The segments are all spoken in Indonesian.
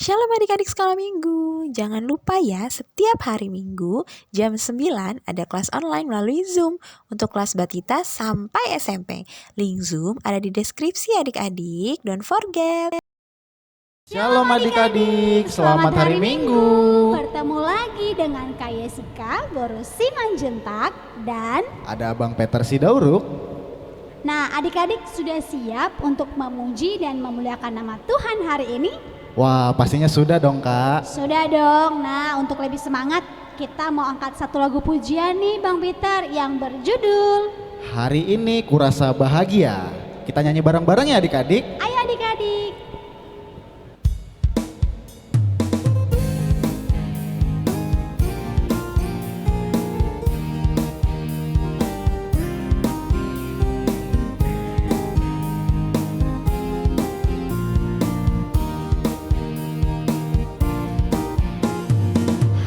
Shalom adik-adik sekolah minggu. Jangan lupa ya, setiap hari minggu jam 9 ada kelas online melalui Zoom untuk kelas Batita sampai SMP. Link Zoom ada di deskripsi adik-adik. Don't forget. Shalom adik-adik, selamat hari Minggu. Bertemu lagi dengan Kak Yesika, Guru Simanjuntak, dan ada Abang Peter Sidauruk. Nah, adik-adik sudah siap untuk memuji dan memuliakan nama Tuhan hari ini? Wah, pastinya sudah dong Kak. Sudah dong. Nah, untuk lebih semangat, kita mau angkat satu lagu pujian nih Bang Peter yang berjudul Hari Ini Kurasa Bahagia. Kita nyanyi bareng-bareng ya adik-adik. Ayo adik-adik.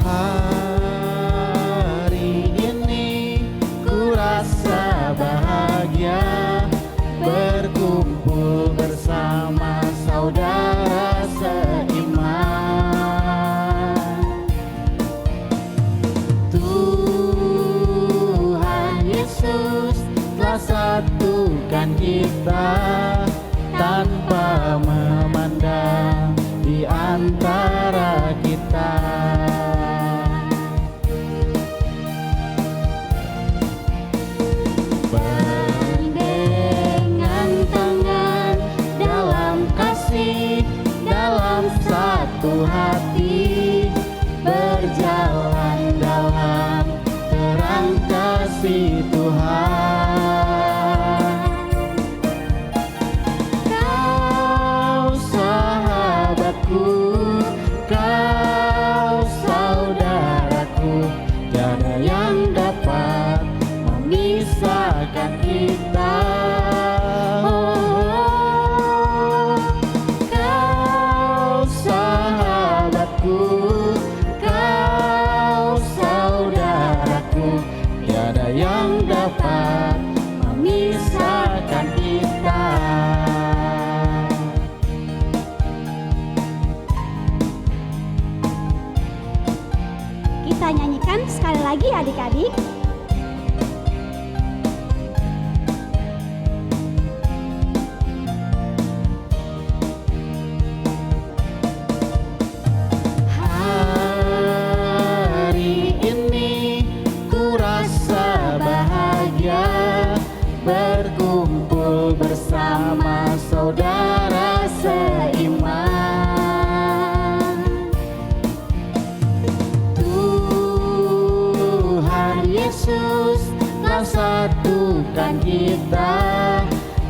Hari ini kurasa bahagia, berkumpul bersama saudara seiman. Tuhan Yesus telah satukan kita tanpa memandang di antara kita. Bergandengan tangan dalam kasih, dalam satu hati, berjalan dalam terang kasih Tuhan. Kau sahabatku, kau saudaraku, tiada yang dapat memisahkan kita. Oh, kau sahabatku, kau saudaraku, tiada yang dapat memisahkan kita. Kita nyanyikan sekali lagi adik-adik. Hari ini kurasa bahagia, berkumpul bersama saudara seiman. Tuhan Yesus telah satukan kita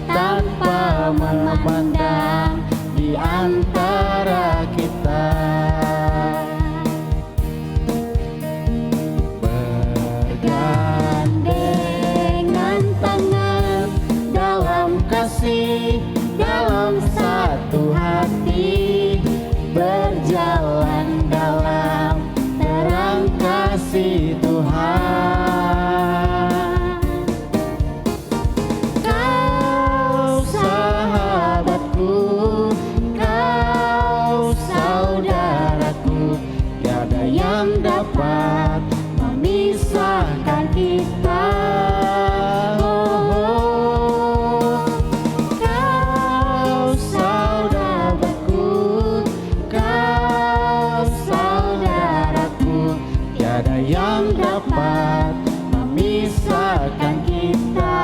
tanpa memandang di antara kita. Bergandengan tangan dalam kasih, dalam satu hati, berjalan dalam terang kasih Tuhan. Kau sahabatku, kau saudaraku, tiada yang dapat memisahkan kita. Oh, kau sahabatku, kau saudaraku, tiada yang dapat memisahkan kita.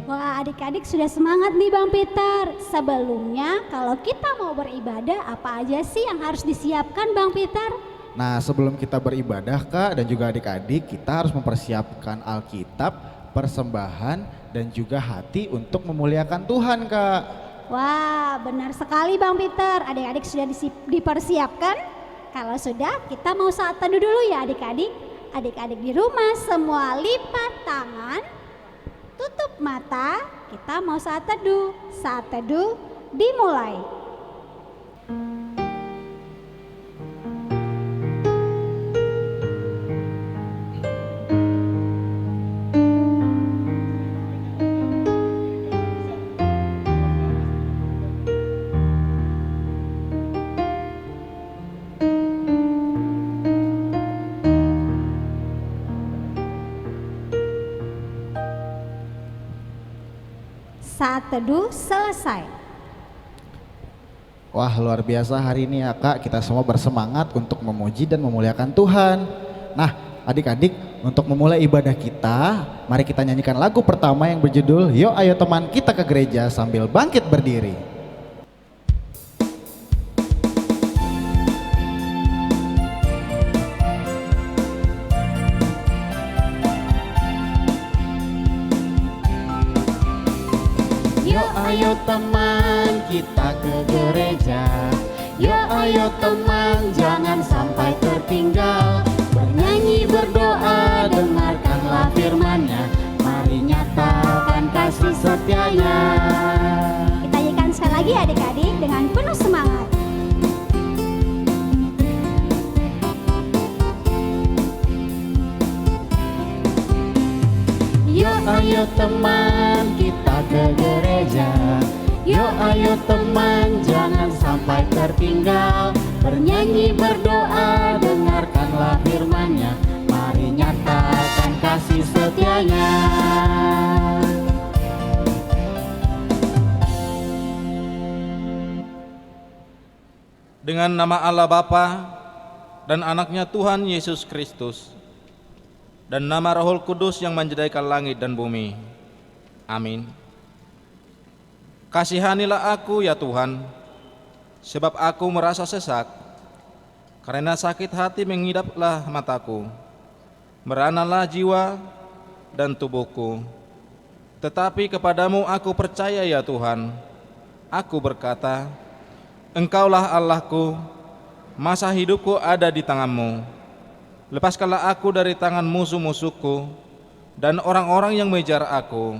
Wah, adik-adik sudah semangat nih Bang Peter. Sebelumnya kalau kita mau beribadah, apa aja sih yang harus disiapkan Bang Peter? Nah, sebelum kita beribadah Kak dan juga adik-adik, kita harus mempersiapkan Alkitab, persembahan, dan juga hati untuk memuliakan Tuhan Kak. Wah, benar sekali Bang Peter. Adik-adik sudah dipersiapkan? Kalau sudah, kita mau saat teduh dulu ya adik-adik. Adik-adik di rumah semua lipat tangan, tutup mata, kita mau saat teduh. Saat teduh dimulai. Saat teduh selesai. Wah, luar biasa hari ini ya Kak, kita semua bersemangat untuk memuji dan memuliakan Tuhan. Nah, adik-adik, untuk memulai ibadah kita, mari kita nyanyikan lagu pertama yang berjudul Yuk Ayo Teman Kita ke Gereja sambil bangkit berdiri. Yuk ayo teman kita ke gereja. Yuk ayo teman jangan sampai tertinggal. Bernyanyi berdoa dengarkanlah firman-Nya. Mari nyatakan kasih setia-Nya. Kita nyanyikan sekali lagi adik-adik dengan penuh semangat. Yuk ayo teman kita ke gereja. Yuk ayo teman jangan sampai tertinggal. Bernyanyi berdoa dengarkanlah firman-Nya. Mari nyatakan kasih setia-Nya. Dengan nama Allah Bapa dan anaknya Tuhan Yesus Kristus dan nama Roh Kudus yang menjadikan langit dan bumi. Amin. Kasihanilah aku ya Tuhan, sebab aku merasa sesak, karena sakit hati mengidaplah mataku, meranalah jiwa dan tubuhku. Tetapi kepadamu aku percaya ya Tuhan, aku berkata, Engkaulah Allahku, masa hidupku ada di tangan-Mu. Lepaskanlah aku dari tangan musuh-musuhku dan orang-orang yang mengejar aku.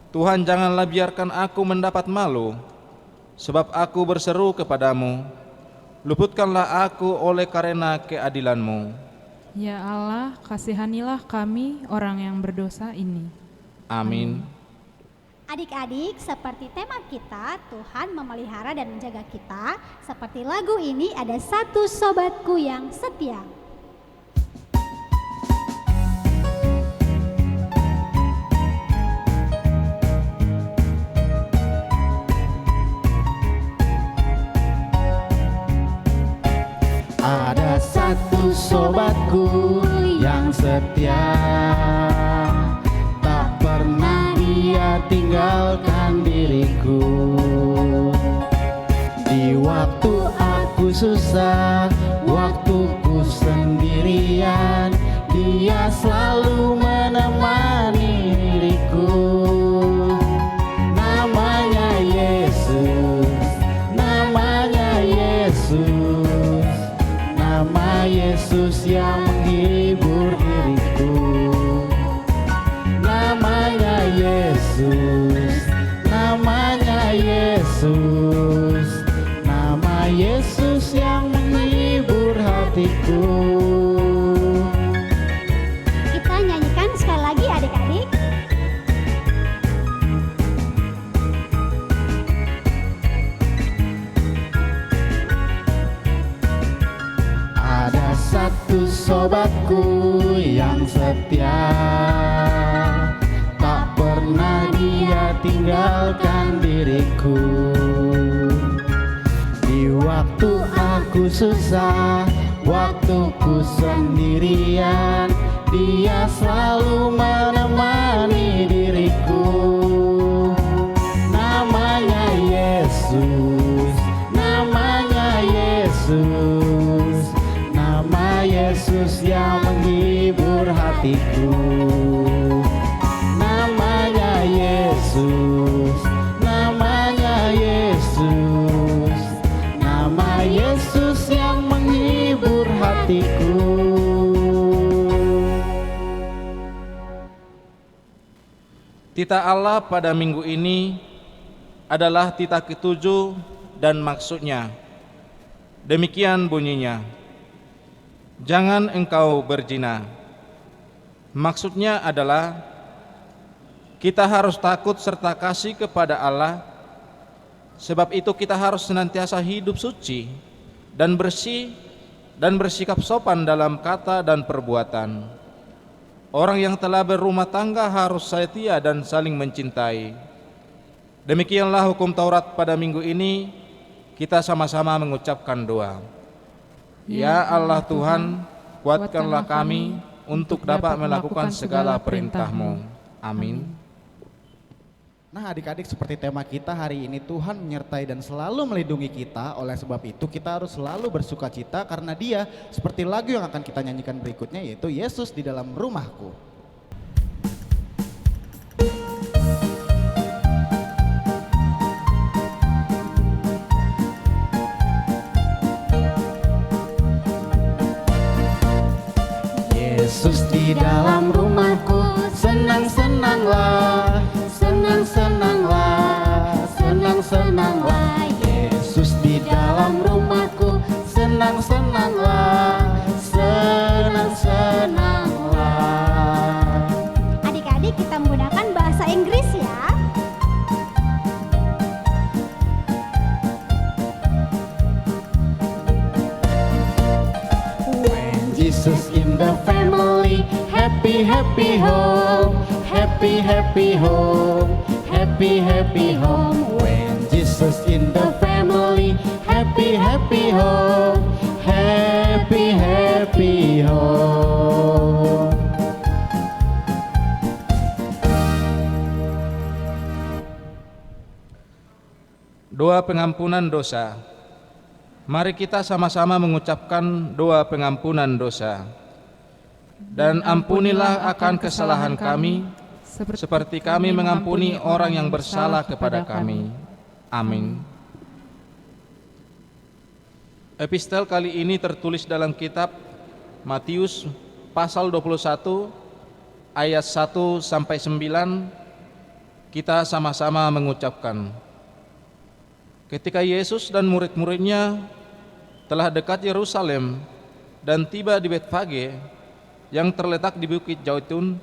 Tuhan, janganlah biarkan aku mendapat malu, sebab aku berseru kepadamu. Luputkanlah aku oleh karena keadilan-Mu. Ya Allah, kasihanilah kami orang yang berdosa ini. Amin. Adik-adik, seperti tema kita, Tuhan memelihara dan menjaga kita. Seperti lagu ini, ada satu sobatku yang setia. Ada satu sobatku yang setia, tak pernah dia tinggalkan diriku. Di waktu aku susah, waktuku sendirian, dia selalu menemani diriku. Namanya Yesus, namanya Yesus, nama Yesus yang menghibur diriku. Namanya Yesus, namanya Yesus, nama Yesus yang menghibur hatiku. Kita nyanyikan sekali lagi adik-adik. Ada satu sobatku yang setia, tak pernah dia tinggalkan diriku. Di waktu aku susah, waktuku sendirian, dia selalu menemani diriku. Namanya Yesus, namanya Yesus, nama Yesus yang menghibur hatiku. Namanya Yesus, namanya Yesus, nama Yesus yang menghibur hatiku. Titah Allah pada minggu ini adalah titah ketujuh dan maksudnya. Demikian bunyinya. Jangan engkau berzina. Maksudnya adalah kita harus takut serta kasih kepada Allah. Sebab itu kita harus senantiasa hidup suci dan bersih dan bersikap sopan dalam kata dan perbuatan. Orang yang telah berumah tangga harus setia dan saling mencintai. Demikianlah hukum Taurat pada minggu ini, kita sama-sama mengucapkan doa. Ya Allah Tuhan, kuatkanlah kami untuk dapat melakukan segala perintah-Mu. Amin. Nah adik-adik, seperti tema kita hari ini, Tuhan menyertai dan selalu melindungi kita. Oleh sebab itu kita harus selalu bersuka cita karena Dia, seperti lagu yang akan kita nyanyikan berikutnya, yaitu Yesus di dalam rumahku. Yesus di dalam rumahku, senang-senanglah, senang-senanglah, senang-senanglah. Yesus di dalam rumahku, senang-senanglah, senang-senanglah. Adik-adik, kita menggunakan bahasa Inggris ya. When Jesus in the family, happy, happy home, happy, happy home, happy, happy home. When Jesus in the family, happy, happy home, happy, happy home. Doa pengampunan dosa. Mari kita sama-sama mengucapkan doa pengampunan dosa. Dan ampunilah akan kesalahan kami, seperti kami mengampuni orang yang bersalah kepada kami. Amin. Epistel kali ini tertulis dalam kitab Matius pasal 21 ayat 1 sampai 9. Kita sama-sama mengucapkan. Ketika Yesus dan murid-muridnya telah dekat Yerusalem dan tiba di Betfage yang terletak di Bukit Zaitun,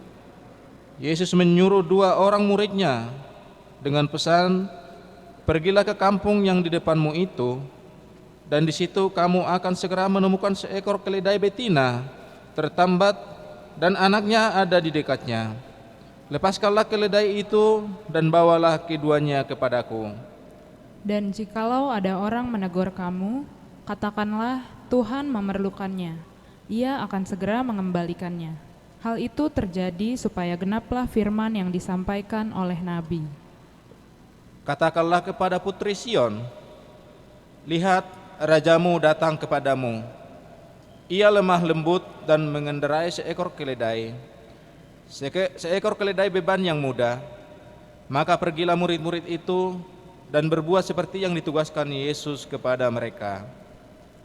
Yesus menyuruh 2 orang muridnya dengan pesan, "Pergilah ke kampung yang di depanmu itu, dan di situ kamu akan segera menemukan seekor keledai betina tertambat dan anaknya ada di dekatnya. Lepaskanlah keledai itu dan bawalah keduanya kepadaku. Dan jikalau ada orang menegur kamu, katakanlah Tuhan memerlukannya. Ia akan segera mengembalikannya. Hal itu terjadi supaya genaplah firman yang disampaikan oleh Nabi. Katakanlah kepada putri Sion, lihat, rajamu datang kepadamu. Ia lemah lembut dan mengendarai seekor keledai, seekor keledai beban yang muda. Maka pergilah murid-murid itu dan berbuat seperti yang ditugaskan Yesus kepada mereka.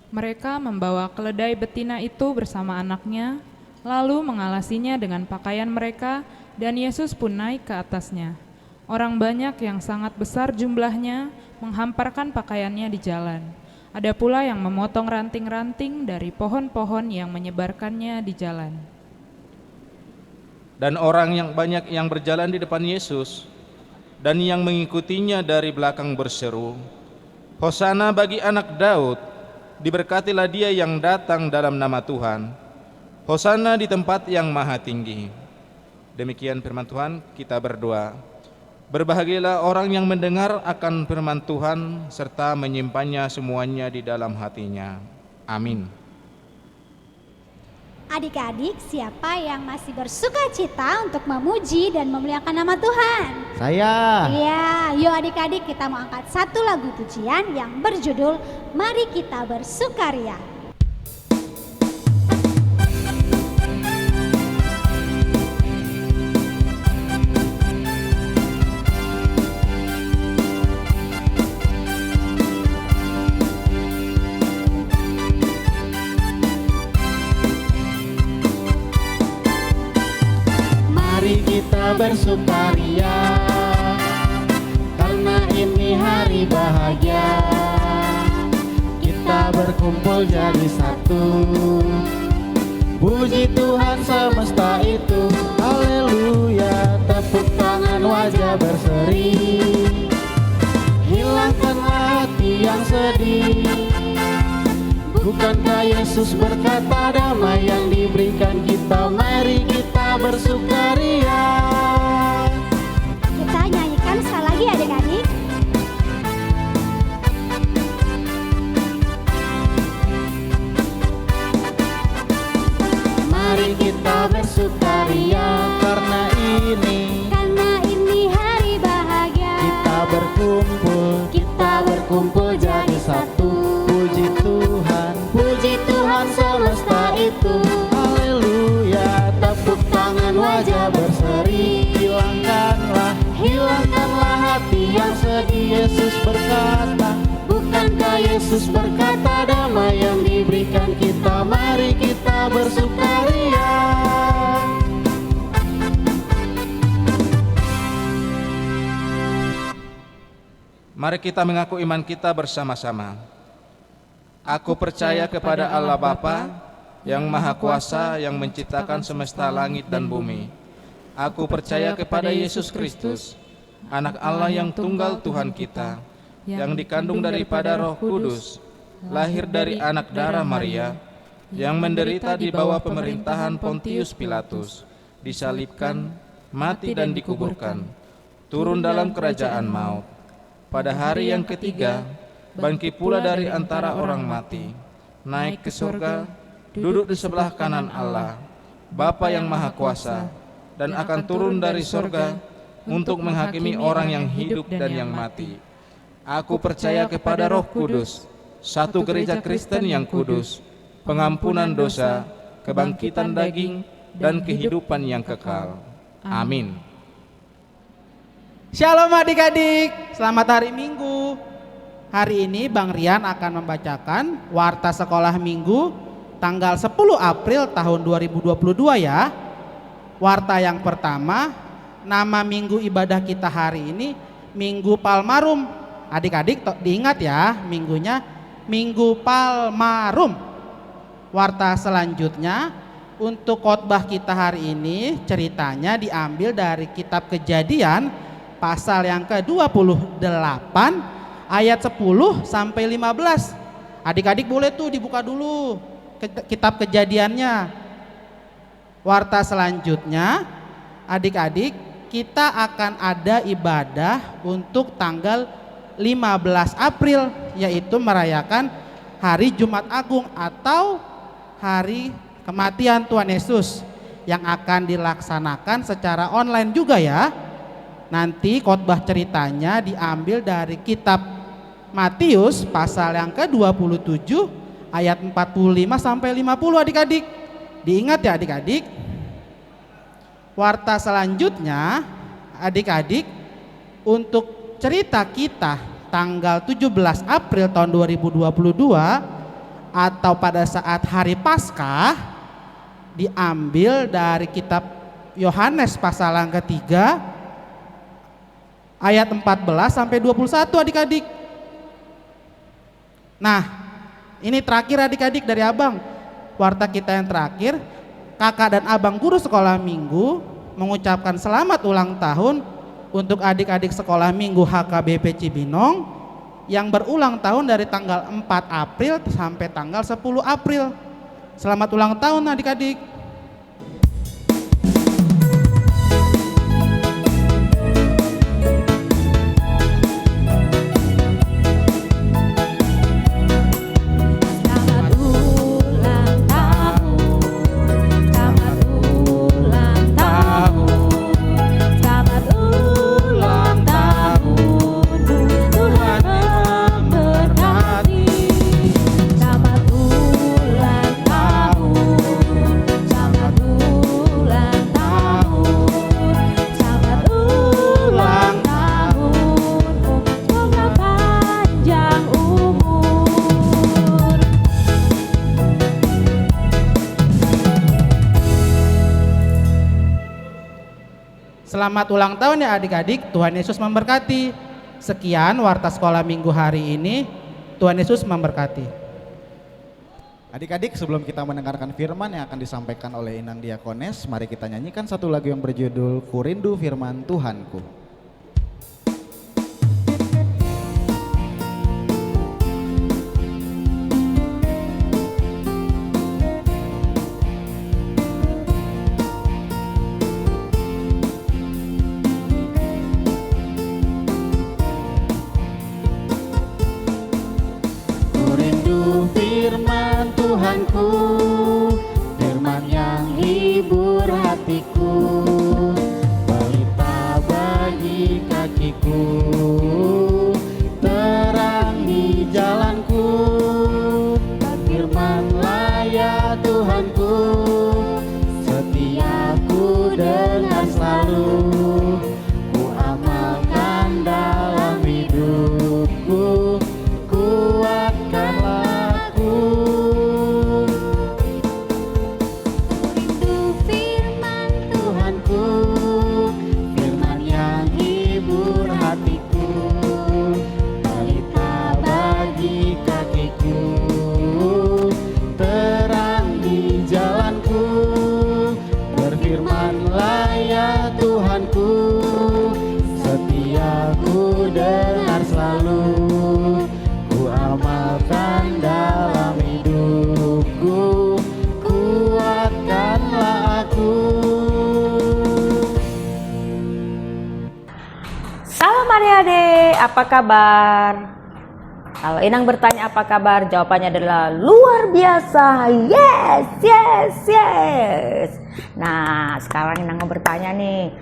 Mereka membawa keledai betina itu bersama anaknya, lalu mengalasinya dengan pakaian mereka, dan Yesus pun naik ke atasnya. Orang banyak yang sangat besar jumlahnya menghamparkan pakaiannya di jalan. Ada pula yang memotong ranting-ranting dari pohon-pohon yang menyebarkannya di jalan. Dan orang yang banyak yang berjalan di depan Yesus dan yang mengikutinya dari belakang berseru, Hosana bagi anak Daud, diberkatilah dia yang datang dalam nama Tuhan. Hosana di tempat yang maha tinggi. Demikian firman Tuhan, kita berdoa. Berbahagialah orang yang mendengar akan firman Tuhan serta menyimpannya semuanya di dalam hatinya. Amin. Adik-adik, siapa yang masih bersuka cita untuk memuji dan memuliakan nama Tuhan? Saya. Iya, yuk adik-adik, kita mau angkat satu lagu pujian yang berjudul Mari Kita Bersukaria. Mari kita bersukaria, karena ini hari bahagia. Kita berkumpul jadi satu, puji Tuhan semesta itu. Haleluya, tepuk tangan wajah berseri, hilangkanlah hati yang sedih. Bukankah Yesus berkata damai yang diberikan kita? Mari kita bersukaria. Kita nyanyikan sekali lagi adik-adik. bersukaria. Karena ini hari bahagia. kita berkumpul jadi satu. Puji Tuhan semesta itu. Haleluya, tepuk tangan wajah berseri. Hilangkanlah hati yang sedih. Yesus berkata, bukankah Yesus berkata damai yang diberikan kita, mari kita bersukaria. Mari kita mengaku iman kita bersama-sama. Aku percaya kepada Allah Bapa yang Maha Kuasa yang menciptakan semesta langit dan bumi. Aku percaya kepada Yesus Kristus, Anak Allah yang tunggal Tuhan kita, yang dikandung daripada Roh Kudus, lahir dari anak darah Maria, yang menderita di bawah pemerintahan Pontius Pilatus, disalibkan, mati dan dikuburkan, turun dalam kerajaan maut. Pada hari yang ketiga, bangkit pula dari antara orang mati, naik ke surga, duduk di sebelah kanan Allah, Bapa yang Maha Kuasa, dan akan turun dari surga untuk menghakimi orang yang hidup dan yang mati. Aku percaya kepada Roh Kudus, satu gereja Kristen yang kudus, pengampunan dosa, kebangkitan daging, dan kehidupan yang kekal. Amin. Shalom adik-adik, selamat hari Minggu. Hari ini Bang Rian akan membacakan Warta Sekolah Minggu tanggal 10 April tahun 2022 ya. Warta yang pertama, nama minggu ibadah kita hari ini Minggu Palmarum. Adik-adik diingat ya, minggunya Minggu Palmarum. Warta selanjutnya, untuk khotbah kita hari ini ceritanya diambil dari kitab Kejadian pasal yang ke-28 ayat 10 sampai 15. Adik-adik boleh tuh dibuka dulu kitab Kejadiannya. Warta selanjutnya, adik-adik, kita akan ada ibadah untuk tanggal 15 April, yaitu merayakan hari Jumat Agung atau hari kematian Tuhan Yesus, yang akan dilaksanakan secara online juga ya. Nanti khotbah ceritanya diambil dari kitab Matius pasal yang ke-27 ayat 45 sampai 50 adik-adik. Diingat ya adik-adik. Warta selanjutnya adik-adik, untuk cerita kita tanggal 17 April tahun 2022 atau pada saat hari Paskah diambil dari kitab Yohanes pasal yang ketiga ayat 14 sampai 21 adik-adik. Nah, ini terakhir adik-adik dari abang. Warta kita yang terakhir, kakak dan abang guru sekolah minggu mengucapkan selamat ulang tahun untuk adik-adik sekolah minggu HKBP Cibinong yang berulang tahun dari tanggal 4 April sampai tanggal 10 April. Selamat ulang tahun adik-adik. Selamat ulang tahun ya adik-adik, Tuhan Yesus memberkati. Sekian Warta Sekolah Minggu hari ini, Tuhan Yesus memberkati. Adik-adik, sebelum kita mendengarkan firman yang akan disampaikan oleh Inang Diakones, mari kita nyanyikan satu lagu yang berjudul Ku Rindu Firman Tuhanku. Firman Tuhanku, firman yang hibur apa kabar? Kalau Inang bertanya apa kabar, jawabannya adalah luar biasa. Yes, yes, yes. Nah, sekarang Inang mau bertanya nih.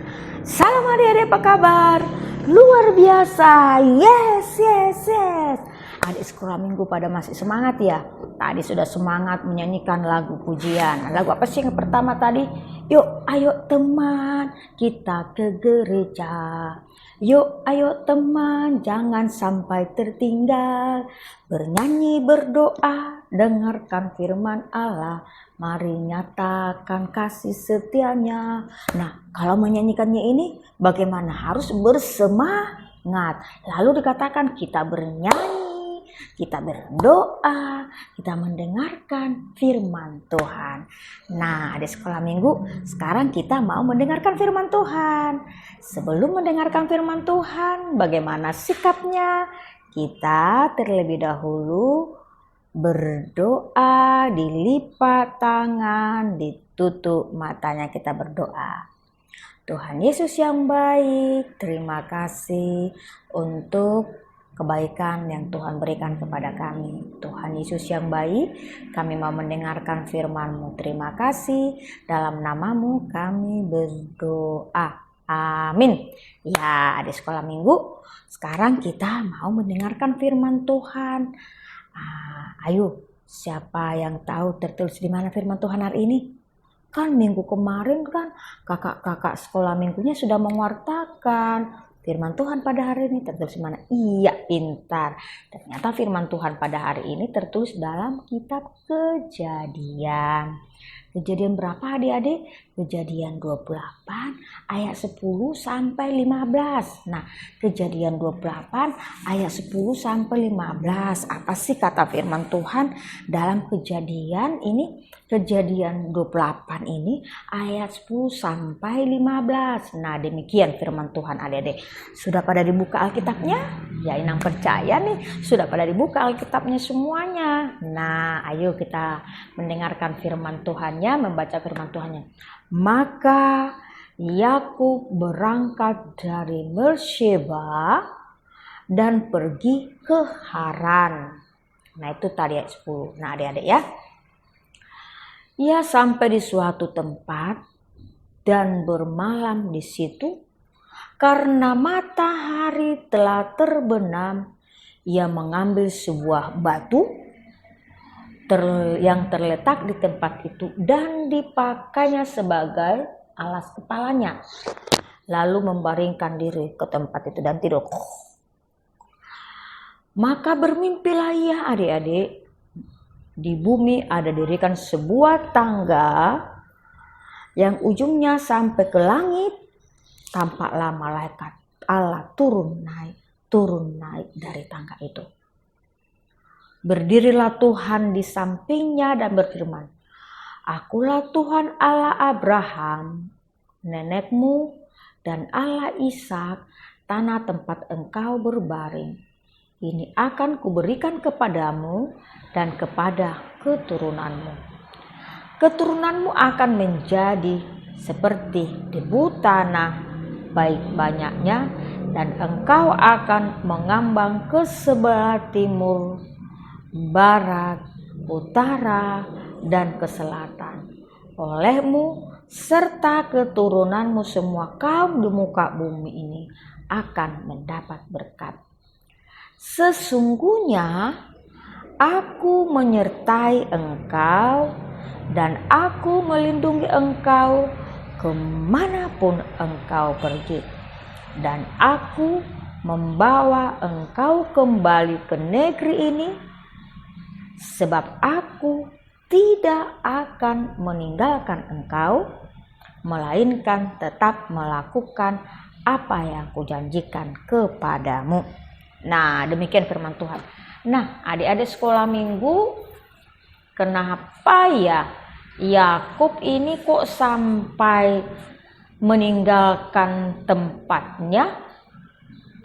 Salam adik-adik, apa kabar? Luar biasa. Yes, yes, yes. Adik sekolah minggu pada masih semangat ya? Tadi sudah semangat menyanyikan lagu pujian. Lagu apa sih yang pertama tadi? Yuk, ayo teman, kita ke gereja. Yuk, ayo teman, jangan sampai tertinggal. Bernyanyi, berdoa, dengarkan firman Allah. Mari nyatakan kasih setianya. Nah, kalau menyanyikannya ini bagaimana? Harus bersemangat. Lalu dikatakan kita bernyanyi, kita berdoa, kita mendengarkan firman Tuhan. Nah, di sekolah minggu sekarang kita mau mendengarkan firman Tuhan. Sebelum mendengarkan firman Tuhan, bagaimana sikapnya? Kita terlebih dahulu berdoa, dilipat tangan, ditutup matanya, kita berdoa. Tuhan Yesus yang baik, terima kasih untuk kebaikan yang Tuhan berikan kepada kami. Tuhan Yesus yang baik, kami mau mendengarkan firman-Mu. Terima kasih, dalam nama-Mu kami berdoa. Amin. Ya, di sekolah minggu, sekarang kita mau mendengarkan firman Tuhan. Ayo, siapa yang tahu tertulis di mana firman Tuhan hari ini? Kan minggu kemarin kan kakak-kakak sekolah minggunya sudah mewartakan firman Tuhan pada hari ini tertulis di mana? Iya, pintar. Ternyata firman Tuhan pada hari ini tertulis dalam kitab Kejadian. Kejadian berapa adik-adik? Kejadian 28 ayat 10 sampai 15. Nah, Kejadian 28 ayat 10 sampai 15. Apa sih kata firman Tuhan dalam Kejadian ini? Kejadian 28 ini ayat 10 sampai 15. Nah, demikian firman Tuhan adik-adik. Sudah pada dibuka Alkitabnya? Ya, Inang percaya nih sudah pada dibuka Alkitabnya semuanya. Nah, ayo kita mendengarkan firman Tuhannya, membaca firman Tuhannya. Maka Yakub berangkat dari Beersheba dan pergi ke Haran. Nah, itu tadi ayat 10. Nah, adik-adik ya. Ia sampai di suatu tempat dan bermalam di situ. Karena matahari telah terbenam, ia mengambil sebuah batu yang terletak di tempat itu dan dipakainya sebagai alas kepalanya. Lalu membaringkan diri ke tempat itu dan tidur. Maka bermimpilah ia adik-adik. Di bumi ada dirikan sebuah tangga yang ujungnya sampai ke langit. Tampaklah malaikat Allah turun naik dari tangga itu. Berdirilah Tuhan di sampingnya dan berfirman, Akulah Tuhan Allah Abraham, nenekmu, dan Allah Ishak, tanah tempat engkau berbaring. Ini akan kuberikan kepadamu dan kepada keturunanmu. Keturunanmu akan menjadi seperti debu tanah, baik banyaknya, dan engkau akan mengambang ke sebelah timur, barat, utara, dan ke selatan. Olehmu serta keturunanmu semua kaum di muka bumi ini akan mendapat berkat. Sesungguhnya aku menyertai engkau dan aku melindungi engkau kemanapun engkau pergi. Dan aku membawa engkau kembali ke negeri ini, sebab aku tidak akan meninggalkan engkau, melainkan tetap melakukan apa yang kujanjikan kepadamu. Nah, demikian firman Tuhan. Nah, adik-adik sekolah minggu, kenapa ya Yakub ini kok sampai meninggalkan tempatnya?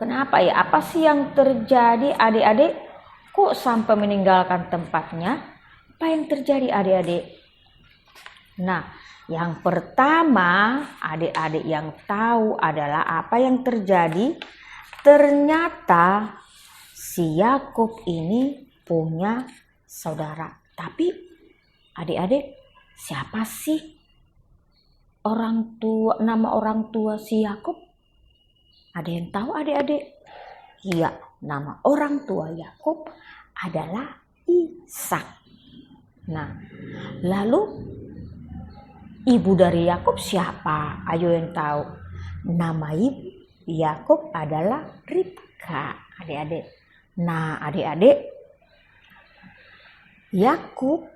Kenapa ya? Apa sih yang terjadi adik-adik? Kok sampai meninggalkan tempatnya? Apa yang terjadi adik-adik? Nah, yang pertama adik-adik yang tahu adalah apa yang terjadi ternyata si Yakub ini punya saudara. Tapi adik-adik, siapa sih nama orang tua si Yakub? Ada yang tahu adik-adik? Iya, nama orang tua Yakub adalah Ishak. Nah, lalu ibu dari Yakub siapa? Ayo yang tahu. Nama ibu Yakub adalah Ribka, adik-adik. Nah, adik-adik, Yakub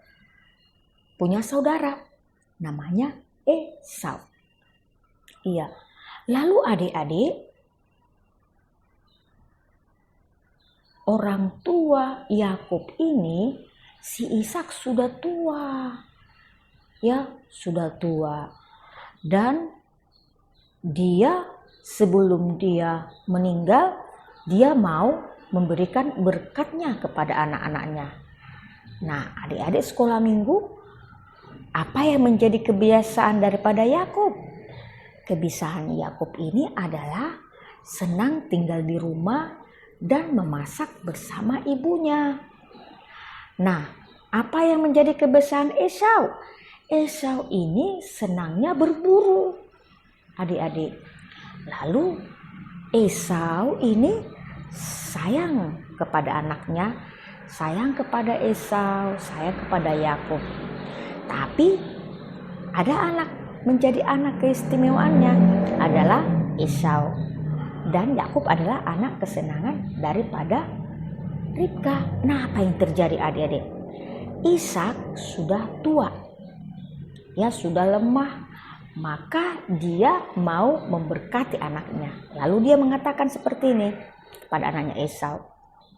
punya saudara namanya Esau. Iya. Lalu adik-adik, orang tua Yakub ini, si Ishak sudah tua. Ya, sudah tua. Dan dia sebelum dia meninggal, dia mau memberikan berkatnya kepada anak-anaknya. Nah, adik-adik sekolah minggu, apa yang menjadi kebiasaan daripada Yakub? Kebiasaan Yakub ini adalah senang tinggal di rumah dan memasak bersama ibunya. Nah, apa yang menjadi kebiasaan Esau? Esau ini senangnya berburu, adik-adik. Lalu Esau ini sayang kepada anaknya, sayang kepada Esau, sayang kepada Yakub. Tapi ada anak, menjadi anak keistimewaannya adalah Esau. Dan Yakub adalah anak kesenangan daripada Ribka. Nah, apa yang terjadi adik-adik? Ishak sudah tua, ya sudah lemah, maka dia mau memberkati anaknya. Lalu dia mengatakan seperti ini kepada anaknya Esau,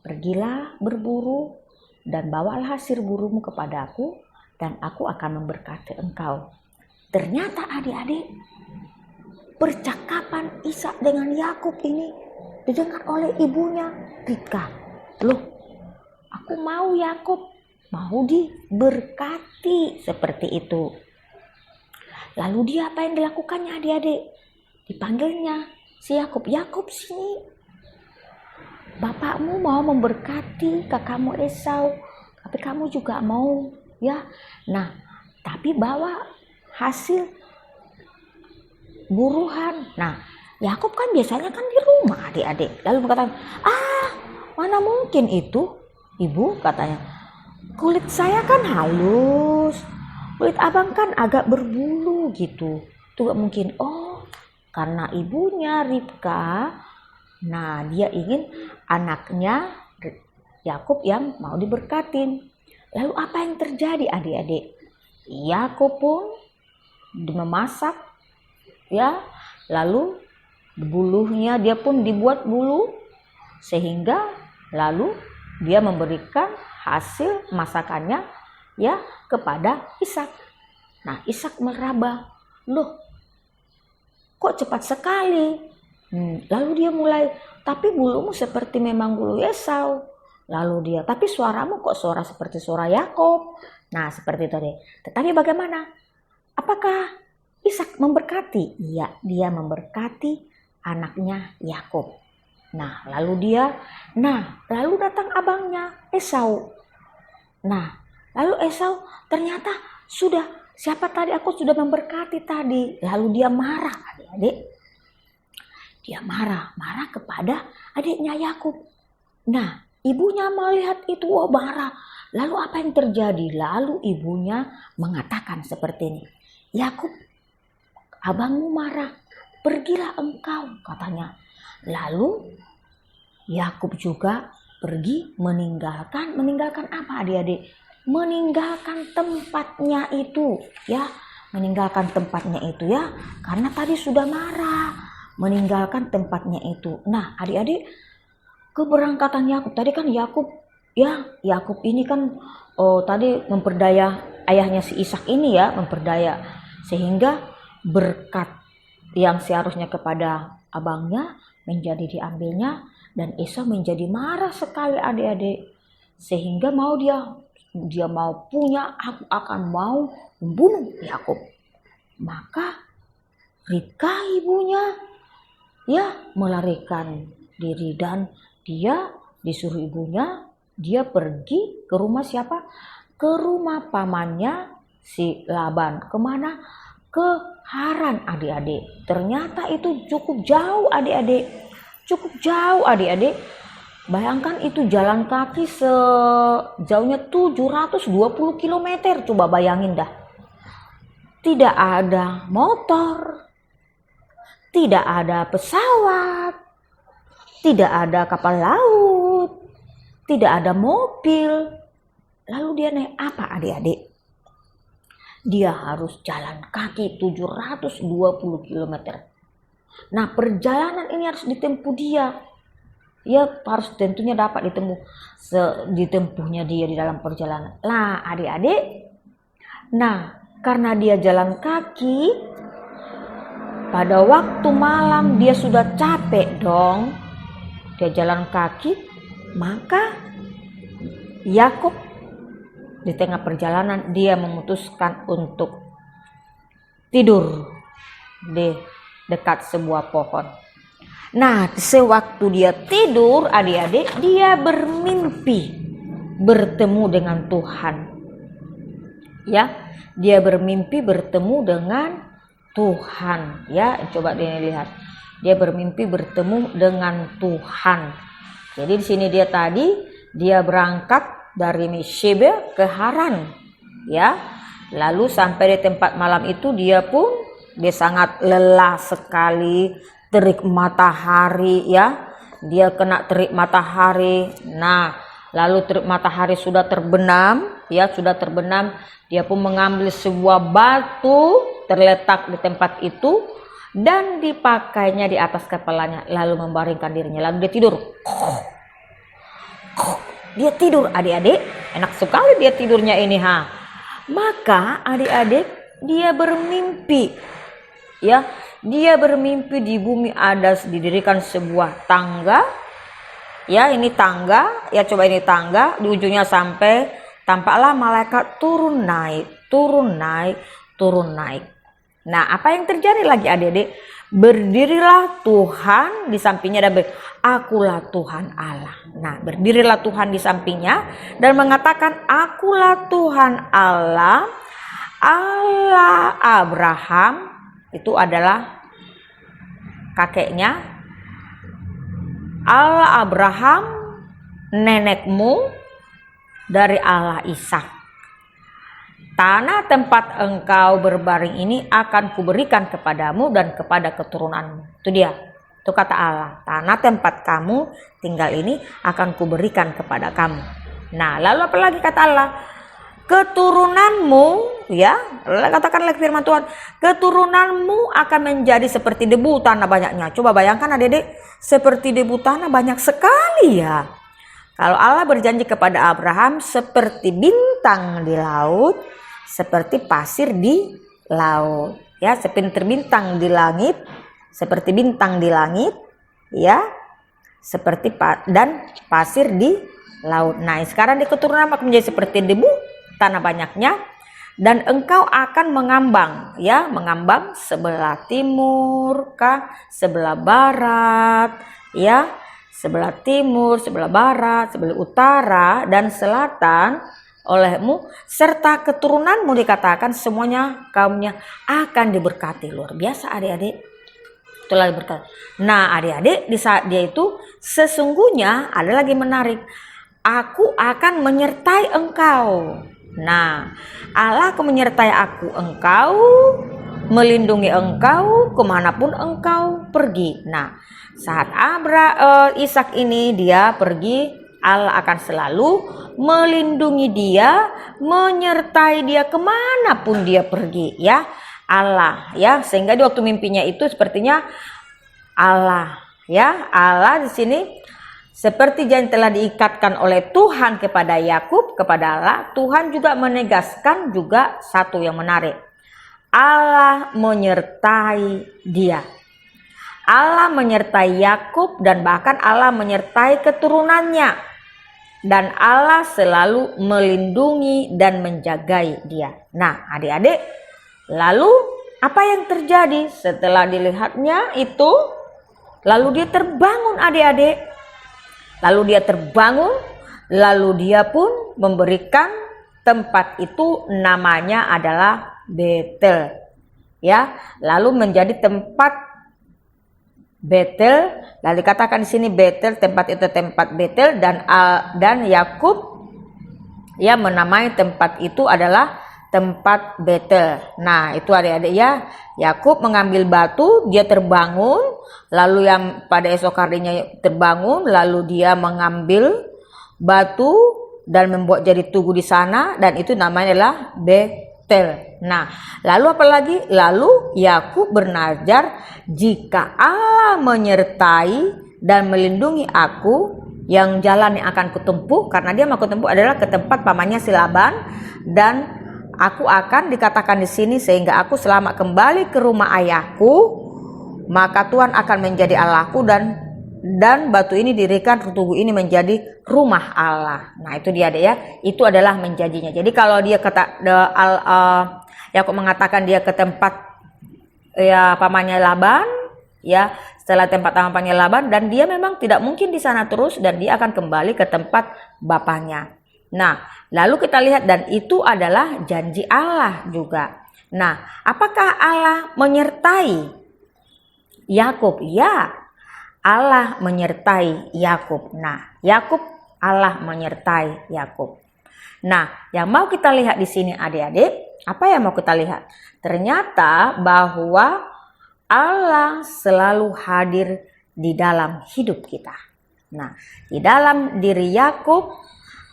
pergilah berburu dan bawalah hasil burumu kepadaku dan aku akan memberkati engkau. Ternyata adik-adik, percakapan Ishak dengan Yakub ini didengar oleh ibunya Ribka. Loh, aku mau Yakub, mau diberkati seperti itu. Lalu dia apa yang dilakukannya adik-adik? Dipanggilnya si Yakub, Yakub sini. Bapakmu mau memberkati kakakmu Esau, tapi kamu juga mau ya. Nah, tapi bawa hasil buruhan. Nah, Yakub kan biasanya kan di rumah adik-adik. Lalu berkata, mana mungkin itu, ibu, katanya. Kulit saya kan halus, kulit abang kan agak berbulu gitu. Itu gak mungkin. Oh, karena ibunya Ribka, nah dia ingin anaknya Yakub yang mau diberkatin. Lalu apa yang terjadi adik-adik? Yakub pun memasak, ya, lalu bulunya dia pun dibuat bulu, sehingga lalu dia memberikan hasil masakannya ya kepada Ishak. Nah, Ishak meraba, loh kok cepat sekali. Lalu dia mulai, tapi bulumu seperti memang bulu Esau. Lalu dia, tapi suaramu kok suara seperti suara Yakub. Nah, seperti itu deh. Tetapi bagaimana? Apakah Ishak memberkati? Iya, dia memberkati anaknya Yakub. Nah, lalu datang abangnya Esau. Nah, lalu Esau ternyata sudah, siapa tadi aku sudah memberkati tadi. Lalu dia marah, adik-adik. Dia marah kepada adiknya Yakub. Nah, ibunya melihat itu, marah. Lalu apa yang terjadi? Lalu ibunya mengatakan seperti ini, Yakub, abangmu marah, pergilah engkau, katanya. Lalu Yakub juga pergi meninggalkan apa adik-adik? Meninggalkan tempatnya itu, ya. Meninggalkan tempatnya itu ya, karena tadi sudah marah. Meninggalkan tempatnya itu. Nah, adik-adik, keberangkatan Yakub tadi kan Yakub ini kan tadi memperdaya ayahnya si Ishak ini ya, memperdaya, sehingga berkat yang seharusnya kepada abangnya menjadi diambilnya, dan Esau menjadi marah sekali adik-adik, sehingga mau dia mau punya, aku akan mau membunuh Yakub. Maka Ribka ibunya ya melarikan diri dan dia disuruh ibunya, dia pergi ke rumah siapa? Ke rumah pamannya si Laban. Kemana? Ke Haran adik-adik. Ternyata itu cukup jauh adik-adik. Cukup jauh adik-adik. Bayangkan itu jalan kaki sejauhnya 720 km. Coba bayangin dah. Tidak ada motor. Tidak ada pesawat. Tidak ada kapal laut. Tidak ada mobil. Lalu dia naik apa adik-adik? Dia harus jalan kaki 720 km. Nah, perjalanan ini harus ditempuh dia. Ya, harus tentunya dapat ditempuhnya dia di dalam perjalanan. Nah, adik-adik. Nah, karena dia jalan kaki, pada waktu malam dia sudah capek dong. Dia jalan kaki, maka Yakub di tengah perjalanan dia memutuskan untuk tidur di dekat sebuah pohon. Nah, sewaktu dia tidur, adik-adik, dia bermimpi bertemu dengan Tuhan. Ya, dia bermimpi bertemu dengan Tuhan. Ya, coba dilihat. Dia bermimpi bertemu dengan Tuhan. Jadi di sini dia berangkat dari Mesibea ke Haran. Ya, lalu sampai di tempat malam itu dia sangat lelah sekali. Terik matahari ya, dia kena terik matahari. Nah, lalu terik matahari sudah terbenam, dia pun mengambil sebuah batu terletak di tempat itu dan dipakainya di atas kepalanya, lalu membaringkan dirinya, lalu dia tidur. Dia tidur adik-adik, enak sekali dia tidurnya ini Maka adik-adik dia bermimpi ya. Dia bermimpi di bumi ada didirikan sebuah tangga. Ya, ini tangga. Ya, coba ini tangga. Di ujungnya sampai tampaklah malaikat turun naik. Nah, apa yang terjadi lagi adik-adik? Berdirilah Tuhan di sampingnya dan akulah Tuhan Allah. Nah, berdirilah Tuhan di sampingnya dan mengatakan akulah Tuhan Allah Abraham. Itu adalah kakeknya, Allah Abraham nenekmu, dari Allah Ishak. Tanah tempat engkau berbaring ini akan kuberikan kepadamu dan kepada keturunanmu. Itu dia, itu kata Allah. Tanah tempat kamu tinggal ini akan kuberikan kepada kamu. Nah, lalu apa lagi kata Allah? Keturunanmu, ya, katakan lagi firman Tuhan, keturunanmu akan menjadi seperti debu tanah banyaknya. Coba bayangkan adik-adik, seperti debu tanah banyak sekali ya. Kalau Allah berjanji kepada Abraham seperti bintang di laut, seperti pasir di laut, ya, seperti bintang di langit, seperti bintang di langit, ya, seperti dan pasir di laut. Nah, sekarang di keturunan akan menjadi seperti debu tanah banyaknya, dan engkau akan mengambang, ya, mengambang sebelah timur sebelah barat, ya, sebelah timur, sebelah barat, sebelah utara dan selatan olehmu, serta keturunanmu dikatakan semuanya kaumnya akan diberkati. Luar biasa adik-adik. Itulah berkata. Nah, adik-adik, di saat dia itu sesungguhnya ada lagi menarik. Aku akan menyertai engkau. Nah, Allah akan menyertai engkau, melindungi engkau kemanapun engkau pergi. Nah, saat Ishak ini dia pergi, Allah akan selalu melindungi dia, menyertai dia kemanapun dia pergi, ya. Allah, ya, sehingga di waktu mimpinya itu sepertinya Allah, ya, Allah di sini seperti janji telah diikatkan oleh Tuhan kepada Yakub, kepada Allah. Tuhan juga menegaskan juga satu yang menarik. Allah menyertai dia. Allah menyertai Yakub dan bahkan Allah menyertai keturunannya. Dan Allah selalu melindungi dan menjagai dia. Nah, adik-adik, lalu apa yang terjadi setelah dilihatnya itu? Lalu dia terbangun adik-adik. Lalu dia terbangun, lalu dia pun memberikan tempat itu namanya adalah Betel. Ya, lalu menjadi tempat Betel, lalu katakan di sini Betel, tempat itu tempat Betel, dan Yakub ya menamai tempat itu adalah tempat Betel. Nah, itu adik-adik ya, Yakub mengambil batu, dia terbangun, lalu yang pada esok harinya terbangun, lalu dia mengambil batu dan membuat jadi tugu di sana, dan itu namanya adalah Betel. Nah, lalu apa lagi? Lalu Yakub bernazar, jika Allah menyertai dan melindungi aku, yang jalan yang akan kutempuh, karena dia mau kutempuh adalah ke tempat pamannya si Laban, dan aku akan dikatakan di sini sehingga aku selamat kembali ke rumah ayahku, maka Tuhan akan menjadi Allahku, dan batu ini dirikan tugu ini menjadi rumah Allah. Nah, itu dia ya, itu adalah menjanjinya. Jadi kalau dia kata Yakub mengatakan dia ke tempat ya pamannya Laban, ya setelah tempat pamannya Laban, dan dia memang tidak mungkin di sana terus, dan dia akan kembali ke tempat bapaknya. Nah, lalu kita lihat, dan itu adalah janji Allah juga. Nah, apakah Allah menyertai Yakub? Ya, Allah menyertai Yakub. Nah, Allah menyertai Yakub. Nah, yang mau kita lihat di sini adik-adik, apa yang mau kita lihat? Ternyata bahwa Allah selalu hadir di dalam hidup kita. Nah, di dalam diri Yakub,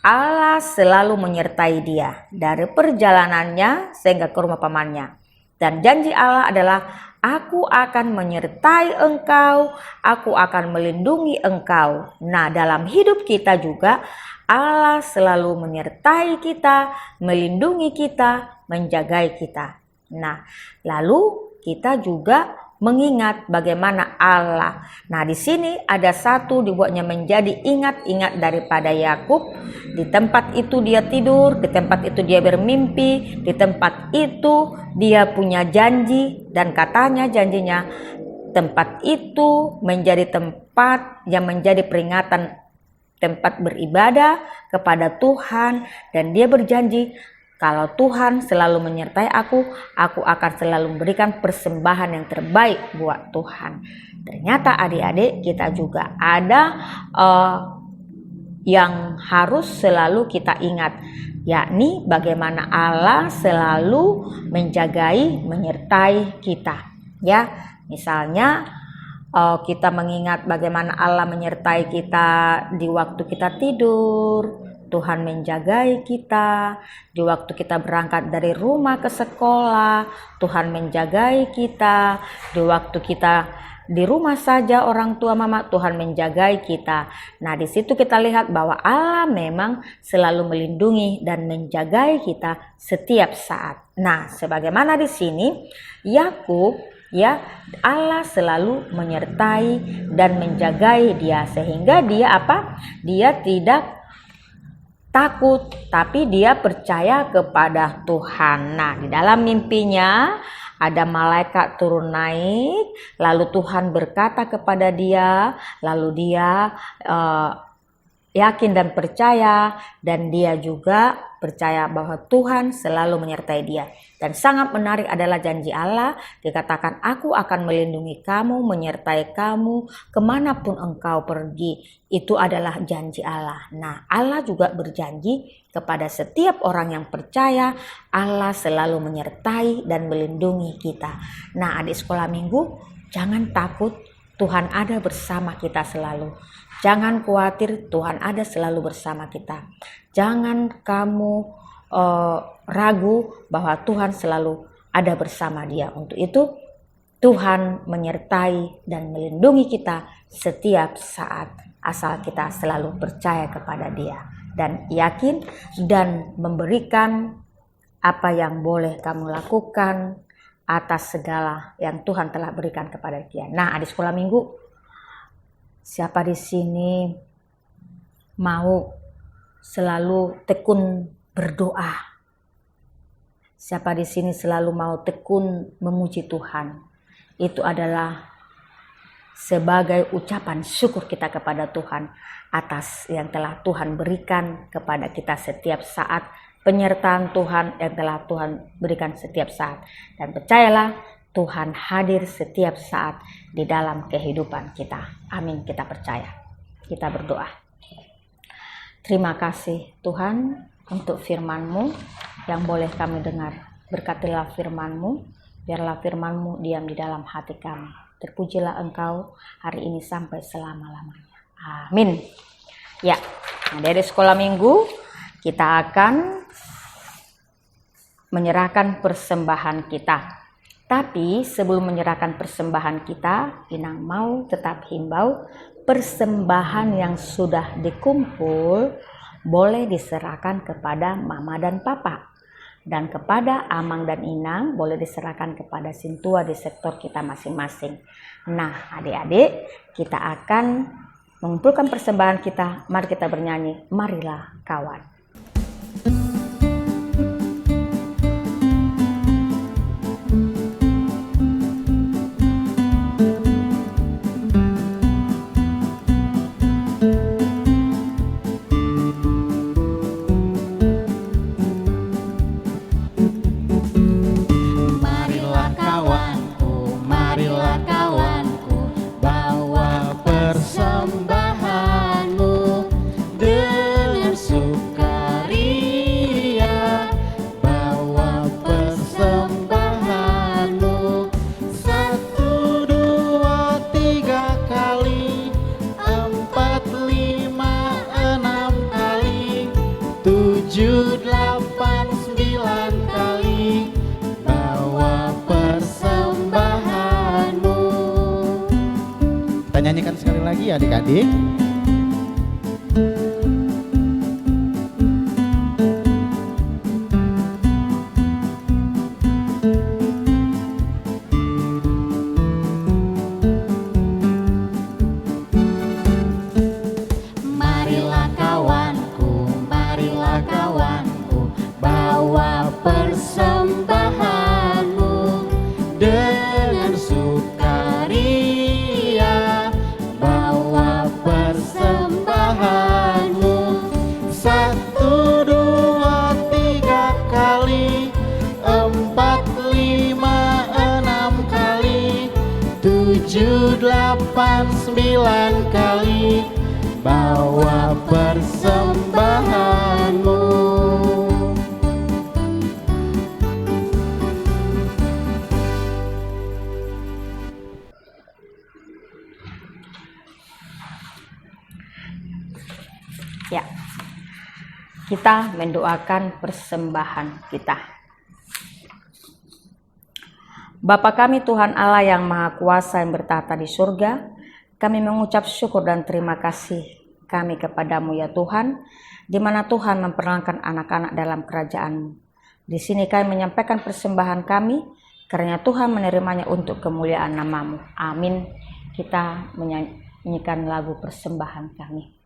Allah selalu menyertai dia dari perjalanannya sehingga ke rumah pamannya. Dan janji Allah adalah, aku akan menyertai engkau, aku akan melindungi engkau. Nah, dalam hidup kita juga Allah selalu menyertai kita, melindungi kita, menjagai kita. Nah, lalu kita juga mengingat bagaimana Allah. Nah, di sini ada satu dibuatnya menjadi ingat-ingat daripada Yakub. Di tempat itu dia tidur, di tempat itu dia bermimpi, di tempat itu dia punya janji, dan katanya janjinya tempat itu menjadi tempat yang menjadi peringatan, tempat beribadah kepada Tuhan, dan dia berjanji, kalau Tuhan selalu menyertai aku akan selalu memberikan persembahan yang terbaik buat Tuhan. Ternyata adik-adik, kita juga ada yang harus selalu kita ingat, yakni bagaimana Allah selalu menjagai, menyertai kita. Ya, misalnya kita mengingat bagaimana Allah menyertai kita di waktu kita tidur, Tuhan menjagai kita. Di waktu kita berangkat dari rumah ke sekolah, Tuhan menjagai kita. Di waktu kita di rumah saja orang tua mama, Tuhan menjagai kita. Nah, di situ kita lihat bahwa Allah memang selalu melindungi dan menjagai kita setiap saat. Nah, sebagaimana di sini Yakub, ya, Allah selalu menyertai dan menjagai dia, sehingga dia apa? Dia tidak takut, tapi dia percaya kepada Tuhan. Nah, di dalam mimpinya ada malaikat turun naik, lalu Tuhan berkata kepada dia, lalu dia yakin dan percaya, dan dia juga percaya bahwa Tuhan selalu menyertai dia. Dan sangat menarik adalah janji Allah, dikatakan, aku akan melindungi kamu, menyertai kamu kemanapun engkau pergi. Itu adalah janji Allah. Nah, Allah juga berjanji kepada setiap orang yang percaya, Allah selalu menyertai dan melindungi kita. Nah, adik sekolah minggu, jangan takut, Tuhan ada bersama kita selalu. Jangan khawatir, Tuhan ada selalu bersama kita. Jangan kamu ragu bahwa Tuhan selalu ada bersama dia. Untuk itu Tuhan menyertai dan melindungi kita setiap saat, asal kita selalu percaya kepada dia dan yakin, dan memberikan apa yang boleh kamu lakukan atas segala yang Tuhan telah berikan kepada dia. Nah, adik sekolah minggu, siapa di sini mau selalu tekun berdoa? Siapa di sini selalu mau tekun memuji Tuhan? Itu adalah sebagai ucapan syukur kita kepada Tuhan atas yang telah Tuhan berikan kepada kita setiap saat, penyertaan Tuhan yang telah Tuhan berikan setiap saat. Dan percayalah, Tuhan hadir setiap saat di dalam kehidupan kita. Amin, kita percaya. Kita berdoa. Terima kasih Tuhan untuk firman-Mu yang boleh kami dengar. Berkatilah firman-Mu, biarlah firman-Mu diam di dalam hati kami. Terpujilah Engkau hari ini sampai selama-lamanya. Amin. Ya, dari sekolah minggu kita akan menyerahkan persembahan kita. Tapi sebelum menyerahkan persembahan kita, Inang mau tetap himbau persembahan yang sudah dikumpul boleh diserahkan kepada Mama dan Papa. Dan kepada Amang dan Inang boleh diserahkan kepada Sintua di sektor kita masing-masing. Nah, adik-adik, kita akan mengumpulkan persembahan kita. Mari kita bernyanyi, marilah kawan. Nyanyikan sekali lagi adik-adik. Marilah kawanku, marilah kawanku, bawa persembahanmu dengan sukaria. Bawa persembahanmu 1, 2, 3 kali, 4, 5, 6 kali, 7, 8, 9 kali. Bawa persembahanmu. Ya, kita mendoakan persembahan kita. Bapa kami Tuhan Allah yang Maha Kuasa yang bertahta di surga, kami mengucap syukur dan terima kasih kami kepadamu ya Tuhan, di mana Tuhan memperkenalkan anak-anak dalam kerajaan-Mu. Di sini kami menyampaikan persembahan kami, karena Tuhan menerimanya untuk kemuliaan nama-Mu. Amin. Kita menyanyikan lagu persembahan kami.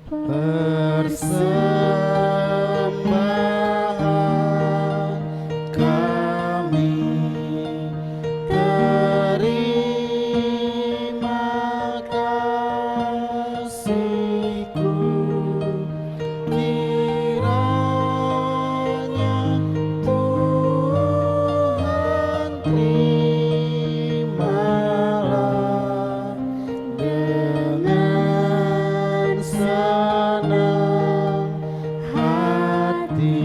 Persembahan kami, terima kasihku, kiranya Tuhan terimalah dengan senang hati.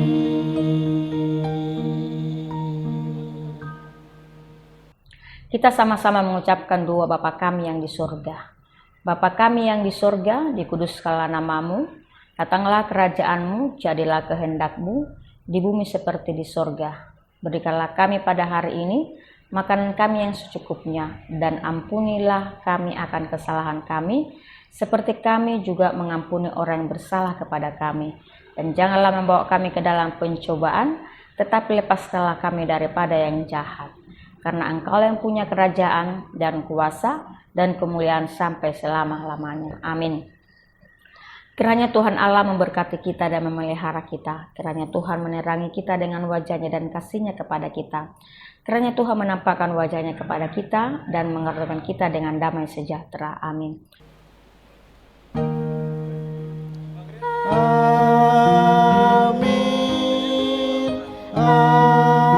Kita sama-sama mengucapkan doa Bapa kami yang di surga. Bapa kami yang di surga, dikuduskanlah nama-Mu, datanglah kerajaan-Mu, jadilah kehendak-Mu, di bumi seperti di surga. Berikanlah kami pada hari ini makanan kami yang secukupnya, dan ampunilah kami akan kesalahan kami, seperti kami juga mengampuni orang yang bersalah kepada kami. Dan janganlah membawa kami ke dalam pencobaan, tetapi lepaskanlah kami daripada yang jahat. Karena Engkau yang punya kerajaan dan kuasa dan kemuliaan sampai selama-lamanya. Amin. Kiranya Tuhan Allah memberkati kita dan memelihara kita. Kiranya Tuhan menerangi kita dengan wajah-Nya dan kasih-Nya kepada kita. Kiranya Tuhan menampakkan wajah-Nya kepada kita dan mengerjakan kita dengan damai sejahtera. Amin. Amin. Amin.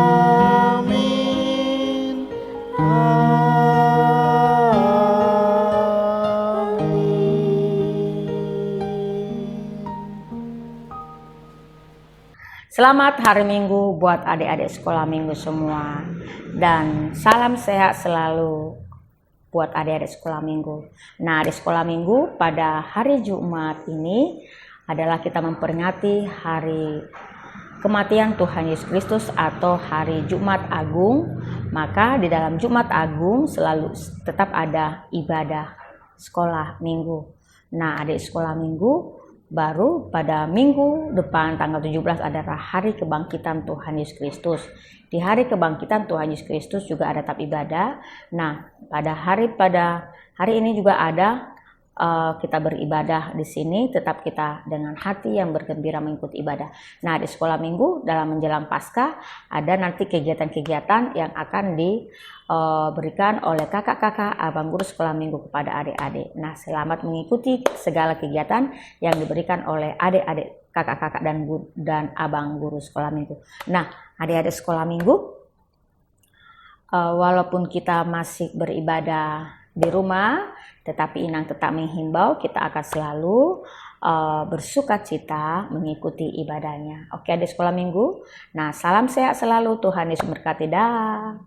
Selamat hari Minggu buat adik-adik sekolah minggu semua. Dan salam sehat selalu buat adik-adik sekolah minggu. Nah, di sekolah minggu pada hari Jumat ini adalah kita memperingati hari kematian Tuhan Yesus Kristus atau hari Jumat Agung. Maka di dalam Jumat Agung selalu tetap ada ibadah sekolah minggu. Nah, adik sekolah minggu baru pada minggu depan tanggal 17 adalah hari kebangkitan Tuhan Yesus Kristus. Di hari kebangkitan Tuhan Yesus Kristus juga ada tetap ibadah. Nah, pada hari ini juga ada kita beribadah di sini, tetap kita dengan hati yang bergembira mengikuti ibadah. Nah, di sekolah minggu dalam menjelang Paskah ada nanti kegiatan-kegiatan yang akan diberikan oleh kakak-kakak abang guru sekolah minggu kepada adik-adik. Nah, selamat mengikuti segala kegiatan yang diberikan oleh adik-adik, kakak-kakak dan abang guru sekolah minggu. Nah, adik-adik sekolah minggu, walaupun kita masih beribadah di rumah, tetapi Inang tetap menghimbau kita akan selalu bersukacita mengikuti ibadahnya. Oke, adik sekolah minggu. Nah, salam sehat selalu. Tuhan Yesus memberkati. Dah.